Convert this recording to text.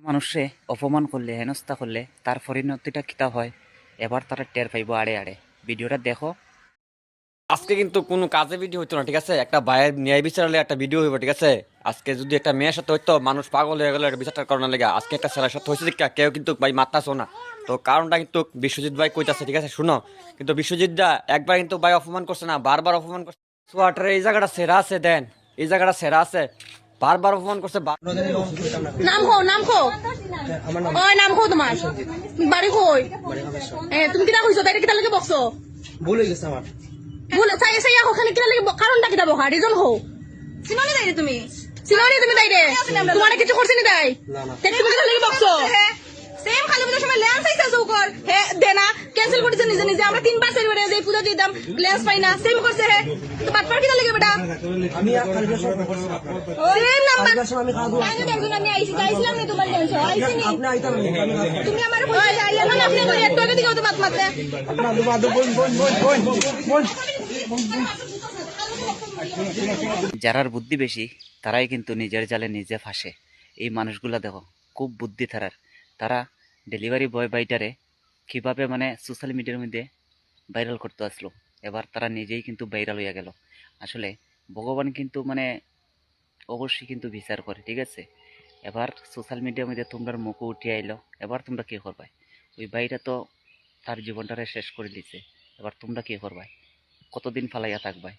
মানুষে অপমান করলে হেনস্থা করলে তার পরিণতিটা কিতা হয় এবার তারা টের পাইব আড়ে আড়ে। ভিডিওটা দেখো। আজকে কিন্তু কোনো কাজে ভিডিও হইতো না, ঠিক আছে? একটা ভাইয়ের ন্যায় বিচারালে একটা ভিডিও হইব, ঠিক আছে? আজকে যদি একটা মেয়ের সাথে হইতো মানুষ পাগল হয়ে গেল একটা বিচারটা করানোর লেগে, আজকে একটা ছেলের সাথে হয়েছে দেখা কেউ কিন্তু ভাই মারতাছো না। তো কারণটা কিন্তু বিশ্বজিৎ ভাই কইতাছে, ঠিক আছে? শুনো, কিন্তু বিশ্বজিৎ দা একবার কিন্তু ভাই অপমান করছে না, বারবার অপমান করছে। সোয়াটারে এই জায়গাটা সেরা আছে, দেন এই জায়গাটা সেরা আছে, বারবার অপমান করছে। নাম কো নাম কো ওই নাম কো তোমার বাড়ি কই তুমি কিটা কইছো তাইরে কিটা লাগে বকছো ভুল হয়ে গেছে আমার। ভুল চাই চাই ওখানে কিটা লাগে কারণটা কিটা বকা রিজন হো চিননি তাইরে তুমি তাইরে তোমার কিছু করছিস নি তাই তুমি কিটা লাগে বকছো সেম খালি বুঝে সময় ল্যান্স আইছে জোকর হে দেনা ক্যান্সেল করেছে নিজে নিজে আমরা তিনবার সেরিবারে যে পূজা দিতাম ল্যান্স পাই না সেম করছে হে তো বাটপার কিটা লাগে বেটা আমি কালকে সব করছি সেম নাম্বার আমি খাওয়া দাওয়া আমি দেখুন আমি আইছিলাম না তোমার টেনশন আইছি নি আপনি আইতাম তুমি আমার কইছো আইয়া না আপনি কই একটু আগে দিকে তো বাত মারতে যারার বুদ্ধি বেশি তারাই কিন্তু নিজের জালে নিজে ফাঁসে। এই মানুষগুলা দেখো, খুব বুদ্ধি তারার। তারা ডেলিভারি বয় বাইটারে কিভাবে মানে সোশ্যাল মিডিয়ার মধ্যে ভাইরাল করতে আসলো, এবার তারা নিজেই কিন্তু ভাইরাল হইয়া গেল। আসলে ভগবান কিন্তু মানে অবশ্যই কিন্তু বিচার করে, ঠিক আছে? এবার সোশ্যাল মিডিয়ার মধ্যে তোমরা মুখও উঠিয়ে আইলো, এবার তোমরা কি করবা? ওই ভাইটা তো তার জীবনটারে শেষ করে দিছে, এবার তোমরা কি করবা? কতদিন ফালাইয়া থাকবাই?